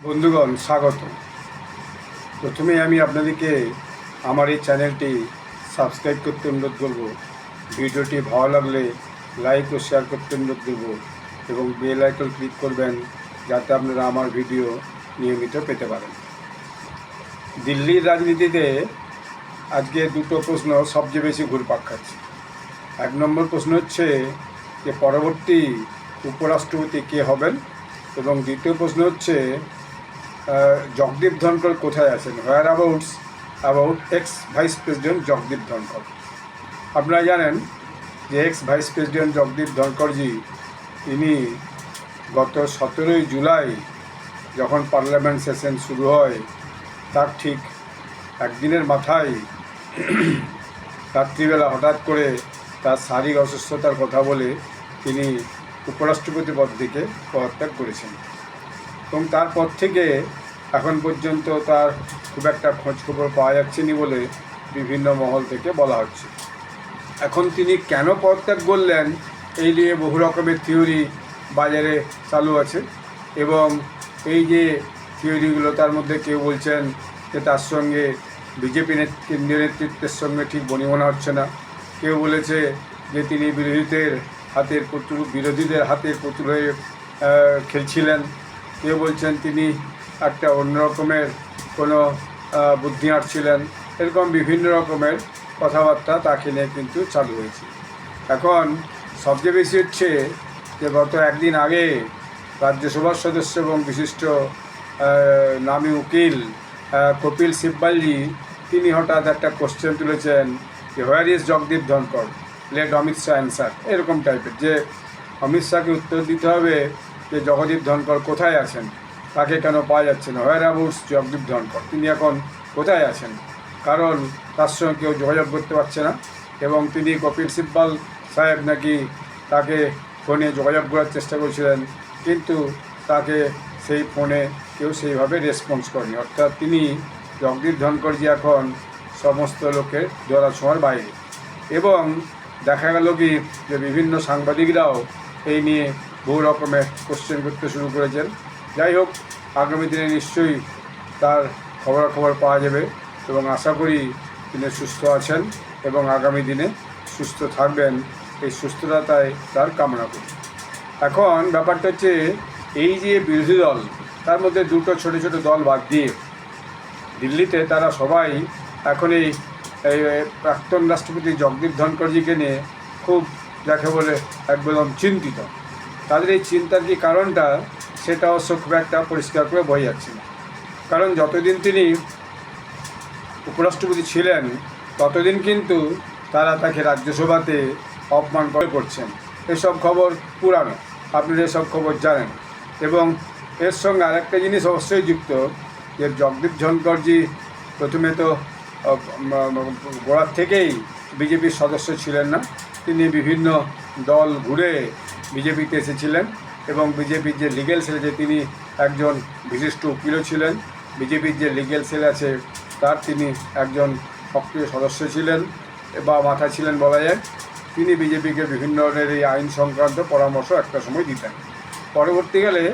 বন্ধুগণ স্বাগত। প্রথমে আমি আপনাদেরকে আমার এই চ্যানেলটি সাবস্ক্রাইব করতে অনুরোধ করব। ভিডিওটি ভালো লাগলে লাইক ও শেয়ার করতে অনুরোধ করব এবং বেল আইকন ক্লিক করবেন যাতে আপনারা আমার ভিডিও নিয়মিত পেতে পারেন। দিল্লির রাজনীতিতে আজকে দুটো প্রশ্ন সবচেয়ে বেশি ঘুরপাক খাচ্ছে। এক নম্বর প্রশ্ন হচ্ছে যে পরবর্তী উপরাষ্ট্রপতি কে হবেন, এবং দ্বিতীয় প্রশ্ন হচ্ছে জগদীপ ধনকর কোথায় আছেন, where about ex vice president Jagdeep Dhankhar. আপনারা জানেন যে ex vice president Jagdeep Dhankhar ji তিনি গত 17ই জুলাই যখন পার্লামেন্ট সেশন শুরু হয় তার ঠিক একদিনের মাথায় রাত্রিবেলা হঠাৎ করে তার শারীরিক অসুস্থতার কথা বলে তিনি উপরাষ্ট্রপতি পদ থেকে পদত্যাগ করেছেন, এবং তারপর থেকে এখন পর্যন্ত তার খুব একটা খোঁজখবর পাওয়া যাচ্ছে না বলে বিভিন্ন মহল থেকে বলা হচ্ছে। এখন তিনি কেন পদত্যাগ করলেন এই নিয়ে বহু রকমের থিওরি বাজারে চালু আছে, এবং এই যে থিওরিগুলো তার মধ্যে কেউ বলছেন যে তার সঙ্গে বিজেপি কেন্দ্রীয় নেতৃত্বের সঙ্গে ঠিক বনিবনা হচ্ছে না, কেউ বলেছে যে তিনি বিরোধীদের হাতের পুতুল হয়ে খেলছিলেন, কেউ বলছেন তিনি একটা অন্য রকমের কোনো বুদ্ধি আঁটছিলেন। এরকম বিভিন্ন রকমের কথাবার্তা তাকে নিয়ে কিন্তু চালু হয়েছে। এখন সবচেয়ে বেশি হচ্ছে যে গত একদিন আগে রাজ্যসভার সদস্য এবং বিশিষ্ট নামী উকিল কপিল সিব্বালজি তিনি হঠাৎ একটা কোশ্চেন তুলেছেন যে where is Jagdeep Dhankhar, let Amit Shah answer, এরকম টাইপের, যে অমিত শাহকে উত্তর দিতে হবে যে জগদীপ ধনকর কোথায় আছেন, তাকে কেন পাওয়া যাচ্ছে না, হোয়ার অ্যাবাউট জগদীপ ধনকর, তিনি এখন কোথায় আছেন, কারণ তার সঙ্গে কেউ যোগাযোগ করতে পারছে না, এবং তিনি কপিল সিব্বাল সাহেব নাকি তাকে ফোনে যোগাযোগ করার চেষ্টা করেছিলেন, কিন্তু তাকে সেই ফোনে কেউ সেইভাবে রেসপন্স করেনি। অর্থাৎ তিনি জগদীপ ধনকরজি এখন সমস্ত লোকের ধরাছোঁয়ার বাইরে। এবং দেখা গেল কি যে বিভিন্ন সাংবাদিকরাও এই নিয়ে বহু রকমের কোশ্চেন করতে শুরু করেছেন। যাই হোক, আগামী দিনে নিশ্চয়ই তার খবরাখবর পাওয়া যাবে, এবং আশা করি তিনি সুস্থ আছেন এবং আগামী দিনে সুস্থ থাকবেন, এই সুস্থতায় তার কামনা করি। এখন ব্যাপারটা হচ্ছে এই যে বিরোধী দল, তার মধ্যে দুটো ছোটো ছোটো দল বাদ দিয়ে দিল্লিতে তারা সবাই এখন এই প্রাক্তন রাষ্ট্রপতি জগদীপ ধনকরজিকে নিয়ে খুব যাকে বলে একদম চিন্তিত। তাদের এই চিন্তার যে কারণটা সেটা অবশ্য খুব একটা পরিষ্কার করে বোঝা যাচ্ছে না, কারণ যতদিন তিনি উপরাষ্ট্রপতি ছিলেন ততদিন কিন্তু তারা তাকে রাজ্যসভাতে অপমান করছেন। এসব খবর পুরানো, আপনারা এসব খবর জানেন। এবং এর সঙ্গে আরেকটা জিনিস অবশ্যই যুক্ত, যে জগদীপ ধনকরজি প্রথমে তো গোড়ার থেকেই বিজেপির সদস্য ছিলেন না, তিনি বিভিন্ন দল ঘুরে বিজেপিতে এসেছিলেন, এবং বিজেপির যে লিগ্যাল সেল আছে তিনি একজন বিশিষ্ট উকিলও ছিলেন, বিজেপির যে লিগ্যাল সেল আছে তার তিনি একজন সক্রিয় সদস্য ছিলেন বা মাথা ছিলেন বলা যায়। তিনি বিজেপিকে বিভিন্ন ধরনের এই আইন সংক্রান্ত পরামর্শ একটা সময় দিতেন। পরবর্তীকালে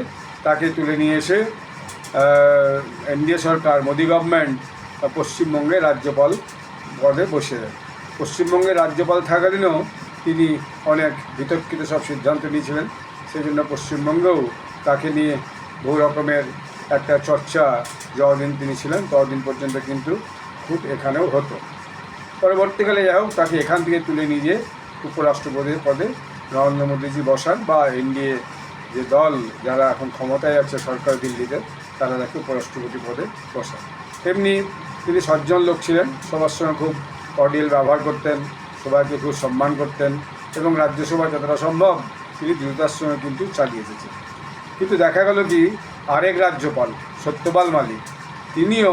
তাকে তুলে নিয়ে এসে এনডিএ সরকার, মোদি গভর্নমেন্ট পশ্চিমবঙ্গের রাজ্যপাল পদে বসে দেন। পশ্চিমবঙ্গের রাজ্যপাল থাকাকালীনও তিনি অনেক বিতর্কিত সব সিদ্ধান্ত নিয়েছিলেন, সেই জন্য পশ্চিমবঙ্গেও তাকে নিয়ে বহু রকমের একটা চর্চা যতদিন তিনি ছিলেন ততদিন পর্যন্ত কিন্তু খুব এখানেও হতো। পরবর্তীকালে যাই হোক, তাকে এখান থেকে তুলে নিয়ে গিয়ে উপরাষ্ট্রপতির পদে নরেন্দ্র মোদীজি বসান, বা এনডিএ যে দল যারা এখন ক্ষমতায় আছে সরকার দিল্লিতে, তারা তাকে উপরাষ্ট্রপতি পদে বসান। তেমনি তিনি সজ্জন লোক ছিলেন, সবার সঙ্গে খুব কর্ডিয়াল ব্যবহার করতেন, সবাইকে খুব সম্মান করতেন, এবং রাজ্যসভা যতটা সম্ভব তিনি দৃঢ়তার সঙ্গে কিন্তু চালিয়ে এসেছেন। কিন্তু দেখা গেল কি আরেক রাজ্যপাল সত্যপাল মালিক, তিনিও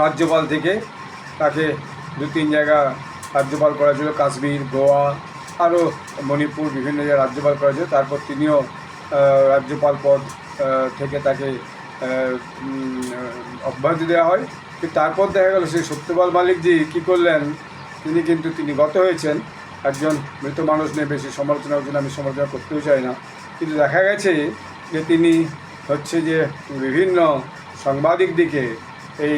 রাজ্যপাল থেকে তাকে 2-3 জায়গা রাজ্যপাল করা ছিল, কাশ্মীর, গোয়া, আরও মণিপুর, বিভিন্ন জায়গায় রাজ্যপাল করা ছিল। তারপর তিনিও রাজ্যপাল পদ থেকে তাকে অব্যাহতি দেওয়া হয়। কিন্তু তারপর দেখা গেল সেই সত্যপাল মালিকজি কী করলেন, তিনি গত হয়েছেন, একজন মৃত মানুষ নিয়ে বেশি সমালোচনার জন্য আমি সমালোচনা করতেও চাই না, কিন্তু দেখা গেছে যে তিনি হচ্ছে যে বিভিন্ন সাংবাদিক দিকে এই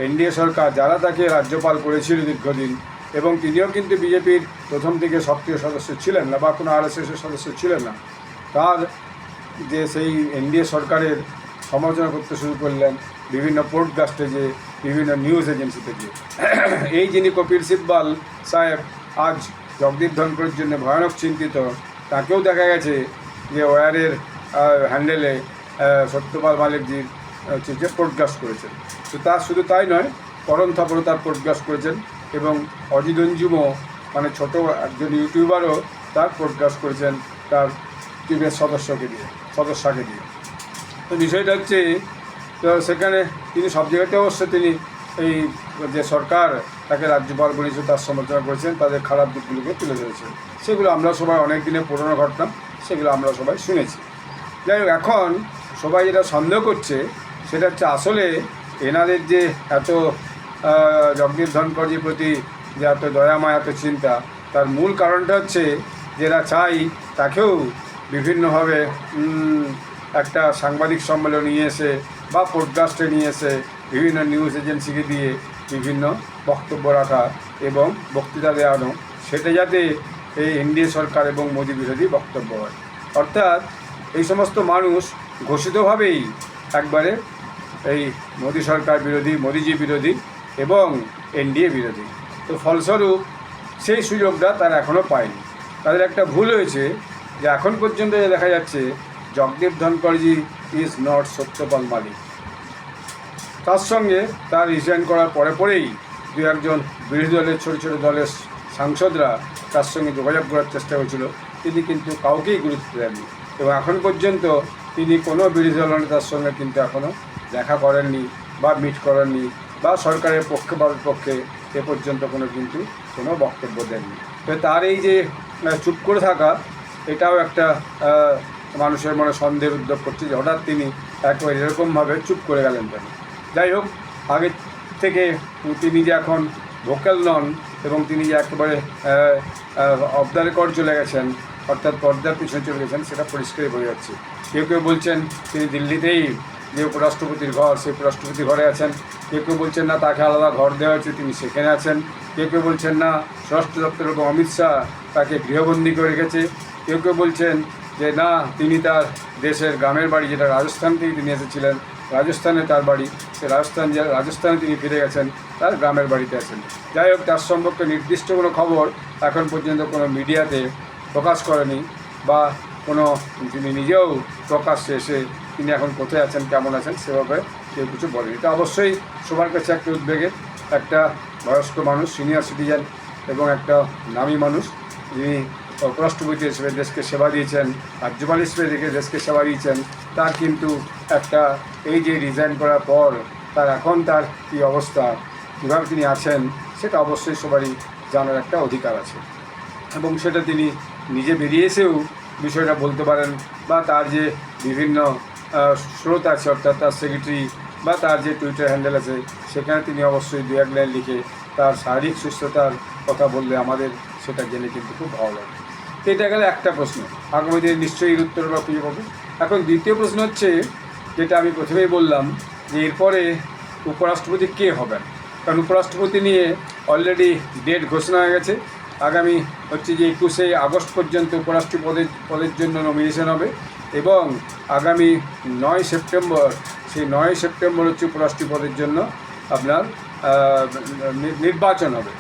এনডিএ সরকার যারা তাকে রাজ্যপাল করেছিল দীর্ঘদিন, এবং তিনিও কিন্তু বিজেপির প্রথম থেকে সক্রিয় সদস্য ছিলেন না বা কোনো আরএসএসের সদস্য ছিলেন না, তার যে সেই এনডিএ সরকারের সমালোচনা করতে শুরু করলেন বিভিন্ন পডকাস্টে, যে বিভিন্ন নিউজ এজেন্সি থেকে। এই যিনি কপিল সিব্বল সাহেব আজ জগদীপ ধনকরের জন্য ভয়ানক চিন্তিত, তাকেও দেখা গেছে যে ওয়ারের হ্যান্ডেলে সত্যপাল মালিকজির যে পডকাস্ট করেছেন। তো তার শুধু তাই নয়, করণ থাপড়ও তার পডকাস্ট করেছেন, এবং অজিত অঞ্জুমও মানে ছোটো একজন ইউটিউবারও তার পডকাস্ট করেছেন তার টিমের সদস্যকে দিয়ে। তো বিষয়টা হচ্ছে, তো সেখানে তিনি সব জায়গাতে অবশ্য তিনি এই যে সরকার তাকে রাজ্যপাল বলেছে তার সমালোচনা করেছেন, তাদের খারাপ দিকগুলোকে তুলে ধরেছেন। সেগুলো আমরা সবাই অনেক দিনের পুরনো ঘটনা, সেগুলো আমরা সবাই শুনেছি। যাই হোক, এখন সবাই যেটা সন্দেহ করছে সেটা হচ্ছে আসলে এনাদের যে এত জগদীপ ধনকরজির প্রতি যে এত দয়াময়, এত চিন্তা, তার মূল কারণটা হচ্ছে যে এরা চাই তাকেও বিভিন্নভাবে একটা সাংবাদিক সম্মেলন নিয়ে এসে বা পডকাস্টে নিয়ে এসে বিভিন্ন নিউজ এজেন্সিকে দিয়ে বিভিন্ন বক্তব্য রাখা এবং বক্তৃতা দেওয়ানো, সেটা যাতে এই এনডিএ সরকার এবং মোদী বিরোধী বক্তব্য হয়। অর্থাৎ এই সমস্ত মানুষ ঘোষিতভাবেই একবারে এই মোদী সরকার বিরোধী, মোদীজি বিরোধী এবং এনডিএ বিরোধী। তো ফলস্বরূপ সেই সুযোগটা তারা এখনও পায়নি। তাদের একটা ভুল হয়েছে যে এখন পর্যন্ত দেখা যাচ্ছে জগদীপ ধনকরজি ইজ নট সত্যপাল মালিক। তার সঙ্গে তার রিজাইন করার পরেই দু একজন বিরোধী দলের ছোটো ছোটো দলের সাংসদরা তার সঙ্গে যোগাযোগ করার চেষ্টা করেছিল, তিনি কিন্তু কাউকেই গুরুত্ব দেননি, এবং এখন পর্যন্ত তিনি কোনো বিরোধী দল নেতার সঙ্গে কিন্তু এখনও দেখা করেননি বা মিট করেননি বা সরকারের পক্ষে বা বিপক্ষে এ পর্যন্ত কোনো বক্তব্য দেননি। তো তার এই যে চুপ করে থাকা, এটাও একটা মানুষের মনে সন্দেহের উদ্যোগ করছে যে হঠাৎ তিনি একবার এরকমভাবে চুপ করে গেলেন কেন। যাই হোক, আগে থেকে তিনি যে এখন ভোকাল নন এবং তিনি যে একেবারে অফ দ্য রেকর্ড চলে গেছেন, অর্থাৎ পর্দার পিছনে চলে গেছেন, সেটা পরিষ্কারই বোঝা যাচ্ছে। কেউ কেউ বলছেন তিনি দিল্লিতেই যে উপরাষ্ট্রপতির ঘর, সেই উপরাষ্ট্রপতির ঘরে আছেন। কেউ কেউ বলছেন না, তাকে আলাদা ঘর দেওয়া হয়েছে, তিনি সেখানে আছেন। কেউ কেউ বলছেন না, স্বরাষ্ট্র দপ্তর এবং অমিত শাহ তাকে গৃহবন্দী করে রেখেছে। কেউ কেউ বলছেন যে না, তিনি তার দেশের গ্রামের বাড়ি, যেটা রাজস্থান থেকে তিনি এসেছিলেন, রাজস্থানে তার বাড়ি, সে রাজস্থানে তিনি ফিরে গেছেন, তার গ্রামের বাড়িতে আছেন। যাই হোক, তার সম্পর্কে নির্দিষ্ট কোনো খবর এখন পর্যন্ত কোনো মিডিয়াতে প্রকাশ করেনি, বা তিনি নিজেও প্রকাশ্যে এসে তিনি এখন কোথায় আছেন, কেমন আছেন, সেভাবে কেউ কিছু বলেনি। এটা অবশ্যই সবার কাছে একটা উদ্বেগের। একটা বয়স্ক মানুষ, সিনিয়র সিটিজেন এবং একটা নামী মানুষ, যিনি উপরাষ্ট্রপতি হিসেবে দেশকে সেবা দিয়েছেন, রাজ্যপাল হিসেবে দেশকে সেবা দিয়েছেন, তার কিন্তু একটা এই যে রিজাইন করার পর তার কী অবস্থা, কীভাবে তিনি আছেন, সেটা অবশ্যই সবারই জানার একটা অধিকার আছে, এবং সেটা তিনি নিজে বেরিয়ে এসেও বিষয়টা বলতে পারেন, বা তার যে বিভিন্ন স্রোত আছে, অর্থাৎ তার সেক্রেটারি বা তার যে টুইটার হ্যান্ডেল আছে, সেখানে তিনি অবশ্যই দু এক লাইন লিখে তার শারীরিক সুস্থতার কথা বললে আমাদের সেটা জেনে কিন্তু খুব ভালো লাগে। তো এটা গেলে একটা প্রশ্ন, আগামী দিনে নিশ্চয়ই এর উত্তর আমরা খুঁজে পাবো। এখন দ্বিতীয় প্রশ্ন হচ্ছে, যেটা আমি প্রথমেই বললাম, যে এরপরে উপরাষ্ট্রপতি কে হবেন। কারণ উপরাষ্ট্রপতি নিয়ে অলরেডি ডেট ঘোষণা হয়ে গেছে। আগামী হচ্ছে যে 21শে আগস্ট পর্যন্ত উপরাষ্ট্রপতি পদের জন্য নমিনেশন হবে, এবং আগামী 9 সেপ্টেম্বর, সেই 9 সেপ্টেম্বর হচ্ছে উপরাষ্ট্রপতির জন্য আপনার নির্বাচন হবে।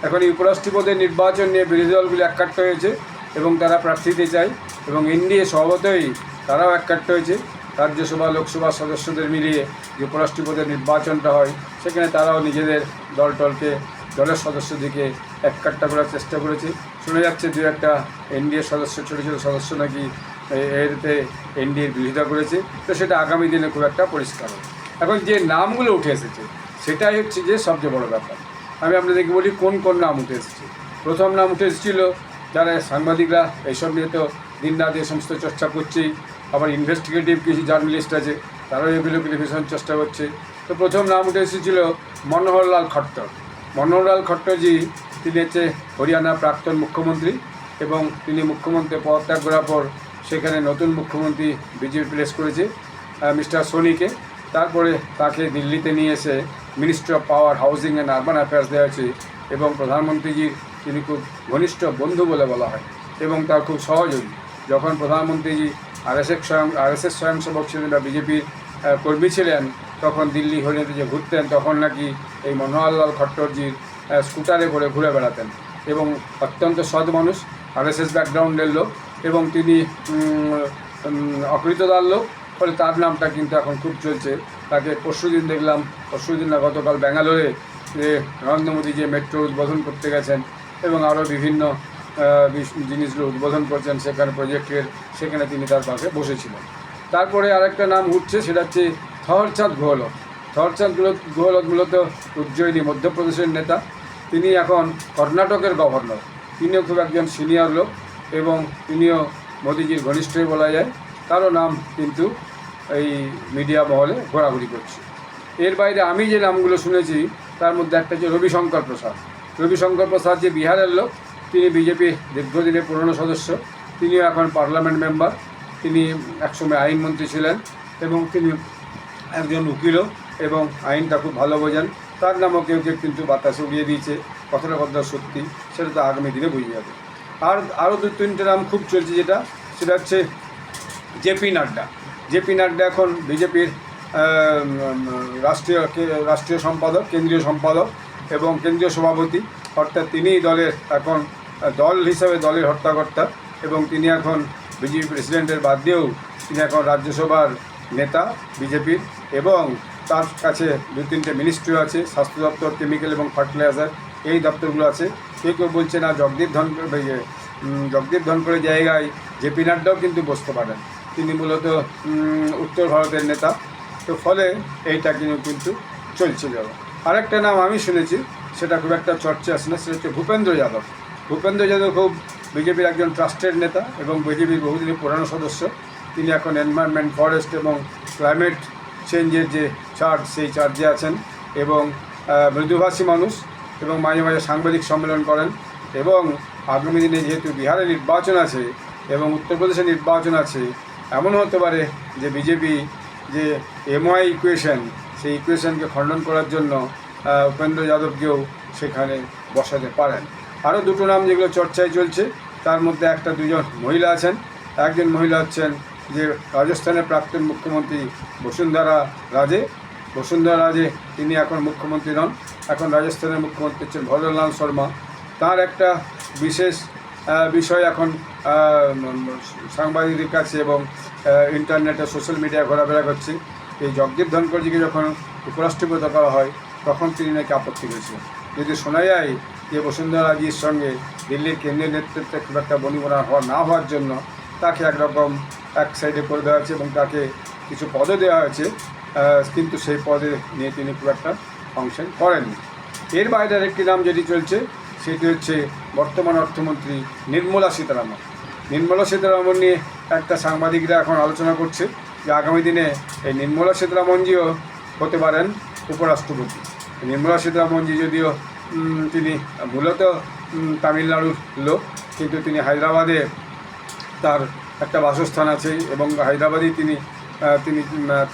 এখন এই উপরাষ্ট্রপতির নির্বাচন নিয়ে বিরোধী দলগুলি এককাট্টা হয়েছে এবং তারা প্রার্থী দিতে চায়, এবং এনডিএ স্বভাবতই তারাও এককাট্টা হয়েছে। রাজ্যসভা লোকসভা সদস্যদের মিলিয়ে যে উপরাষ্ট্রপতির নির্বাচনটা হয়, সেখানে তারাও নিজেদের দলের সদস্যদিকে এককাট্টা করার চেষ্টা করেছে। শোনা যাচ্ছে দু একটা এনডিএ সদস্য, ছোটো ছোটো সদস্য নাকি এতে এনডিএর বিরোধিতা করেছে। তো সেটা আগামী দিনে খুব একটা পরিষ্কার হবে। এখন যে নামগুলো উঠে এসেছে, সেটাই হচ্ছে যে সবচেয়ে বড় ব্যাপার। আমি আপনাদেরকে বলি কোন কোন নাম উঠে এসেছে। প্রথম নাম উঠে এসেছিল, যারা সাংবাদিকরা এইসব নিয়ে তো দিন রাত এই সমস্ত চর্চা করছেই, আবার ইনভেস্টিগেটিভ কিছু জার্নালিস্ট আছে, তারাও এগুলোকে ভীষণ চেষ্টা করছে। তো প্রথম নাম উঠে এসেছিল মনোহরলাল খট্টর। মনোহরলাল খট্টরজি তিনি হচ্ছে হরিয়ানার প্রাক্তন মুখ্যমন্ত্রী, এবং তিনি মুখ্যমন্ত্রী পদত্যাগ করার পর সেখানে নতুন মুখ্যমন্ত্রী বিজেপি প্লেস করেছে মিস্টার সোনিকে। তারপরে তাকে দিল্লিতে নিয়ে এসে ministry of power, housing and urban affairs দেওয়া হয়েছে এবং প্রধানমন্ত্রীজির তিনি খুব ঘনিষ্ঠ বন্ধু বলে বলা হয় এবং তার খুব সহযোগী। যখন প্রধানমন্ত্রীজি আরএসএস স্বয়ংসেবক ছিলেন বা বিজেপির কর্মী ছিলেন, তখন দিল্লি হরিয়ানাতে যে ঘুরতেন তখন নাকি এই মনোহরলাল খট্টরজির স্কুটারে করে ঘুরে বেড়াতেন এবং অত্যন্ত সৎ মানুষ, আরএসএস ব্যাকগ্রাউন্ডের লোক এবং তিনি অকৃতদার লোক। ফলে তার নামটা কিন্তু এখন খুব চলছে। তাকে পরশুদিন দেখলাম, পরশুদিন না গতকাল ব্যাঙ্গালোরে যে নরেন্দ্র মোদী যে মেট্রো উদ্বোধন করতে গেছেন এবং আরও বিভিন্ন জিনিসগুলো উদ্বোধন করছেন সেখানে প্রজেক্টের, সেখানে তিনি তার পাশে বসেছিলেন। তারপরে আরেকটা নাম উঠছে, সেটা হচ্ছে থওরচাঁদ গেহলত। থওরচাঁদ গেহলত মূলত উজ্জয়িনী মধ্যপ্রদেশের নেতা। তিনি এখন কর্ণাটকের গভর্নর। তিনিও খুব একজন সিনিয়র লোক এবং তিনিও মোদিজির ঘনিষ্ঠই বলা যায়। তারও নাম কিন্তু এই মিডিয়া মহলে ঘোরাঘুরি করছে। এর বাইরে আমি যে নামগুলো শুনেছি তার মধ্যে একটা হচ্ছে রবিশঙ্কর প্রসাদ। রবিশঙ্কর প্রসাদ যে বিহারের লোক, তিনি বিজেপির দীর্ঘদিনের পুরনো সদস্য। তিনিও এখন পার্লামেন্ট মেম্বার। তিনি একসময় আইনমন্ত্রী ছিলেন এবং তিনি একজন উকিলও এবং আইনটা খুব ভালো বোঝেন। তার নামও কেউ কেউ কিন্তু বাতাসে উড়িয়ে দিয়েছে। কতটা কতটা সত্যি সেটা তো আগামী দিনে বুঝে যাবে। আরও দু তিনটে নাম খুব চলছে, সেটা হচ্ছে জেপি নাড্ডা। জেপি নাড্ডা এখন বিজেপির রাষ্ট্রীয় সম্পাদক, কেন্দ্রীয় সম্পাদক এবং কেন্দ্রীয় সভাপতি। অর্থাৎ তিনিই দলের এখন দল হিসাবে দলের হর্তাকর্তা এবং তিনি এখন বিজেপি প্রেসিডেন্টের বাদ দিয়েও তিনি এখন রাজ্যসভার নেতা বিজেপির এবং তার কাছে দু তিনটে মিনিস্ট্রি আছে, স্বাস্থ্য দপ্তর, কেমিক্যাল এবং ফার্টিলাইজার, এই দপ্তরগুলো আছে। কেউ কেউ বলছে না জগদীপ ধনকরের জায়গায় জেপি নাড্ডাও কিন্তু বসতে পারেন। তিনি মূলত উত্তর ভারতের নেতা। তো ফলে এইটা কিন্তু চলছে যাবে। আরেকটা নাম আমি শুনেছি, সেটা খুব একটা চর্চা আসে না, সেটা হচ্ছে ভূপেন্দ্র যাদব। ভূপেন্দ্র যাদব খুব বিজেপির একজন ট্রাস্টেড নেতা এবং বিজেপির বহুদিনের পুরানো সদস্য। তিনি এখন এনভায়রনমেন্ট, ফরেস্ট এবং ক্লাইমেট চেঞ্জের যে সেই চার্জে আছেন এবং মৃদুভাষী মানুষ এবং মাঝে মাঝে সাংবাদিক সম্মেলন করেন। এবং আগামী দিনে যেহেতু বিহারে নির্বাচন আছে এবং উত্তরপ্রদেশে নির্বাচন আছে, এমন হতে পারে যে বিজেপি যে এমওয়াই ইকুয়েশন, সেই ইকুয়েশনকে খণ্ডন করার জন্য উপেন্দ্র যাদবকেও সেখানে বসাতে পারেন। আরও দুটো নাম যেগুলো চর্চায় চলছে, তার মধ্যে একটা দুজন মহিলা আছেন। একজন মহিলা হচ্ছেন যে রাজস্থানের প্রাক্তন মুখ্যমন্ত্রী বসুন্ধরা রাজে। তিনি এখন মুখ্যমন্ত্রী নন, এখন রাজস্থানের মুখ্যমন্ত্রী হচ্ছেন ভজনলাল শর্মা। তার একটা বিশেষ বিষয় এখন সাংবাদিকদের কাছে এবং ইন্টারনেটে, সোশ্যাল মিডিয়ায় ঘোরাফেরা করছে। এই জগদীপ ধনকরজিকে যখন উপরাষ্ট্রপতি করা হয় তখন তিনি নাকি আপত্তি করেছিলেন। যদি শোনা যায় যে বসুন্ধরা রাজির সঙ্গে দিল্লির কেন্দ্রীয় নেতৃত্বে খুব একটা বনিবনা না হওয়ার জন্য তাকে একরকম এক সাইডে করে দেওয়া হয়েছে এবং তাকে কিছু পদও দেওয়া হয়েছে, কিন্তু সেই পদে নিয়ে তিনি খুব একটা ফাংশন করেননি। এর বাইরে আরেকটি নাম যেটি চলছে সেটি হচ্ছে বর্তমান অর্থমন্ত্রী নির্মলা সীতারামন। নির্মলা সীতারামন নিয়ে একটা সাংবাদিকরা এখন আলোচনা করছে যে আগামী দিনে এই নির্মলা সীতারামনজিও হতে পারেন উপরাষ্ট্রপতি। নির্মলা সীতারামনজি যদিও তিনি মূলত তামিলনাড়ুর লোক, কিন্তু তিনি হায়দ্রাবাদে তার একটা বাসস্থান আছে এবং হায়দ্রাবাদেই তিনি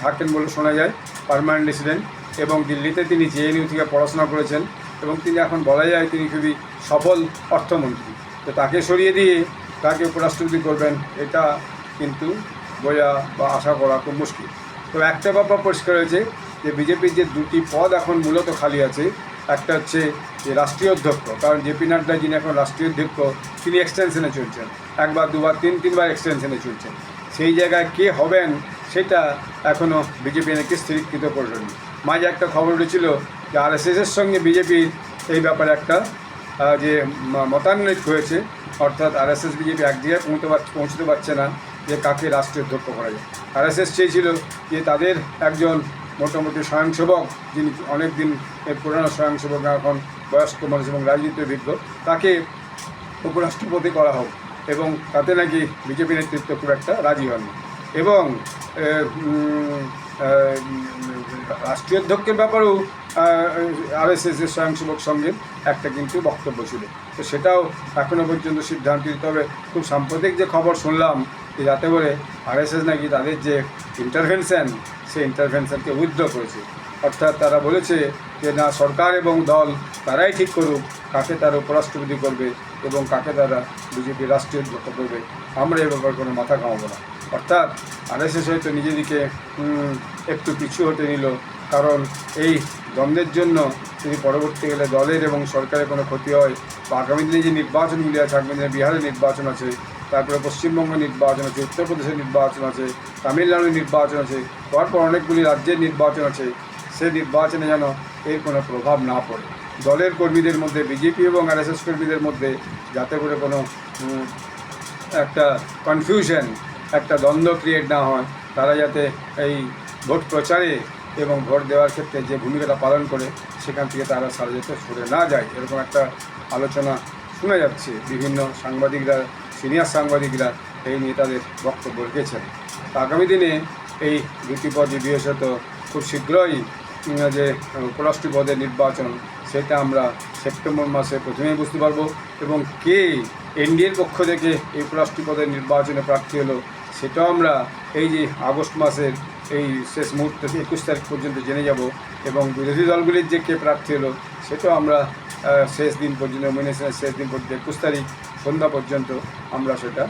থাকেন বলে শোনা যায়, পার্মানেন্ট রেসিডেন্ট। এবং দিল্লিতে তিনি জেএনইউ থেকে পড়াশোনা করেছেন এবং তিনি এখন বলা যায় তিনি খুবই সফল অর্থমন্ত্রী। তো তাকে সরিয়ে দিয়ে তাকে উপরাষ্ট্রপতি করবেন, এটা কিন্তু বোঝা বা আশা করা খুব মুশকিল। তো একটা ব্যাপার পরিষ্কার হয়েছে যে বিজেপির যে দুটি পদ এখন মূলত খালি আছে, একটা হচ্ছে যে রাষ্ট্রীয় অধ্যক্ষ, কারণ জেপি নাড্ডা যিনি এখন রাষ্ট্রীয় অধ্যক্ষ তিনি এক্সটেনশনে চলছেন, একবার দুবার তিনবার এক্সটেনশনে চলছেন। সেই জায়গায় কে হবেন সেটা এখনও বিজেপি নাকি স্থিরীকৃত করেনি। মাঝে একটা খবর উঠেছিল যে আরএসএসের সঙ্গে বিজেপির এই ব্যাপারে একটা যে মতানৈক্য হয়েছে, অর্থাৎ আরএসএস বিজেপি এক জায়গায় পৌঁছতে পারছে না যে কাকে রাষ্ট্রীয় অধ্যক্ষ করা যায়। আরএসএস চেয়েছিল যে তাদের একজন মোটামুটি স্বয়ংসেবক, যিনি অনেক দিন পুরানো স্বয়ংসেবক, এখন বয়স্ক মানুষ এবং রাজনীতির অভিজ্ঞ, তাকে উপরাষ্ট্রপতি করা হোক, এবং তাতে নাকি বিজেপি নেতৃত্ব খুব একটা রাজি হয়নি। এবং রাষ্ট্রীয় অধ্যক্ষের ব্যাপারেও RSSের স্বয়ংসেবক সংঘের একটা কিন্তু বক্তব্য ছিল। তো সেটাও এখনও পর্যন্ত সিদ্ধান্ত নিতে হবে। খুব সাম্প্রতিক যে খবর শুনলাম যে যাতে করে RSS নাকি তাদের যে ইন্টারভেনশন, সেই ইন্টারভেনশনকে উইথড্র করেছে। অর্থাৎ তারা বলেছে যে না, সরকার এবং দল তারাই ঠিক করুক কাকে তারা উপরাষ্ট্রপতি করবে এবং কাকে তারা বিজেপি রাষ্ট্রীয় অধ্যক্ষ করবে, আমরা এ ব্যাপারে কোনো মাথা ঘামাবো না। অর্থাৎ RSS হয়তো নিজেদিকে একটু পিছু হতে নিল, কারণ এই দ্বন্দ্বের জন্য যদি পরবর্তীকালে দলের এবং সরকারের কোনো ক্ষতি হয়, বা আগামী দিনে যে নির্বাচনগুলি আছে, আগামী দিনে বিহারের নির্বাচন আছে, তারপরে পশ্চিমবঙ্গ নির্বাচন আছে, উত্তরপ্রদেশের নির্বাচন আছে, তামিলনাড়ুর নির্বাচন আছে, তারপর অনেকগুলি রাজ্যের নির্বাচন আছে, সেই নির্বাচনে যেন এর কোনো প্রভাব না পড়ে। দলের কর্মীদের মধ্যে, বিজেপি এবং RSS কর্মীদের মধ্যে যাতে করে কোনো একটা কনফিউশন, একটা দ্বন্দ্ব ক্রিয়েট না হয়, তারা যাতে এই ভোট প্রচারে এবং ভোট দেওয়ার ক্ষেত্রে যে ভূমিকাটা পালন করে সেখান থেকে তারা সারা যেতে সরে না যায়, এরকম একটা আলোচনা শোনা যাচ্ছে। বিভিন্ন সাংবাদিকরা, সিনিয়র সাংবাদিকরা এই নিয়ে তাদের বক্তব্য রেখেছেন। আগামী দিনে এই দুটি পদই বিশেষত খুব শীঘ্রই যে উপরাষ্ট্রপতি পদের নির্বাচন, সেটা আমরা সেপ্টেম্বর মাসে প্রথমেই বুঝতে পারবো, এবং কে এনডিএর পক্ষ থেকে এই উপরাষ্ট্রপতি পদের নির্বাচনে প্রার্থী হলো সেটাও আমরা এই যে আগস্ট মাসের এই শেষ মুহূর্তে 21 তারিখ পর্যন্ত জেনে যাব, এবং বিরোধী দলগুলির যে কে প্রার্থী হলো সেটাও আমরা শেষ দিন পর্যন্ত, নমিনেশনের শেষ দিন পর্যন্ত 21 তারিখ সন্ধ্যা পর্যন্ত আমরা সেটা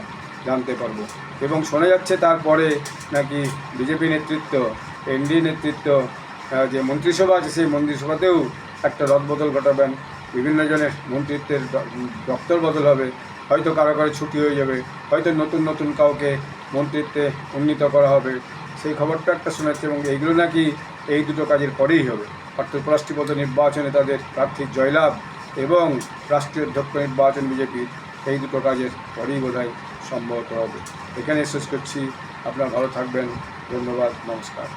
জানতে পারবো। এবং শোনা যাচ্ছে তারপরে নাকি বিজেপি নেতৃত্ব, এনডিএ নেতৃত্ব যে মন্ত্রিসভা আছে, সেই মন্ত্রিসভাতেও একটা রদবদল ঘটাবেন। বিভিন্ন জনের মন্ত্রিত্বের দপ্তর বদল হবে, হয়তো কারো কারো ছুটি হয়ে যাবে, হয়তো নতুন নতুন কাউকে মন্ত্রিত্বে উন্নীত করা হবে, সেই খবরটা একটা শোনাচ্ছে। এবং এইগুলো নাকি এই দুটো কাজের পরেই হবে, অর্থাৎ উপরাষ্ট্রপতি পদ নির্বাচনে তাদের প্রার্থীর জয়লাভ এবং রাষ্ট্রীয় অধ্যক্ষ নির্বাচন বিজেপির, এই দুটো কাজের পরেই বোধহয় সম্ভবত হবে। এখানে শেষ করছি। আপনারা ভালো থাকবেন। ধন্যবাদ। নমস্কার।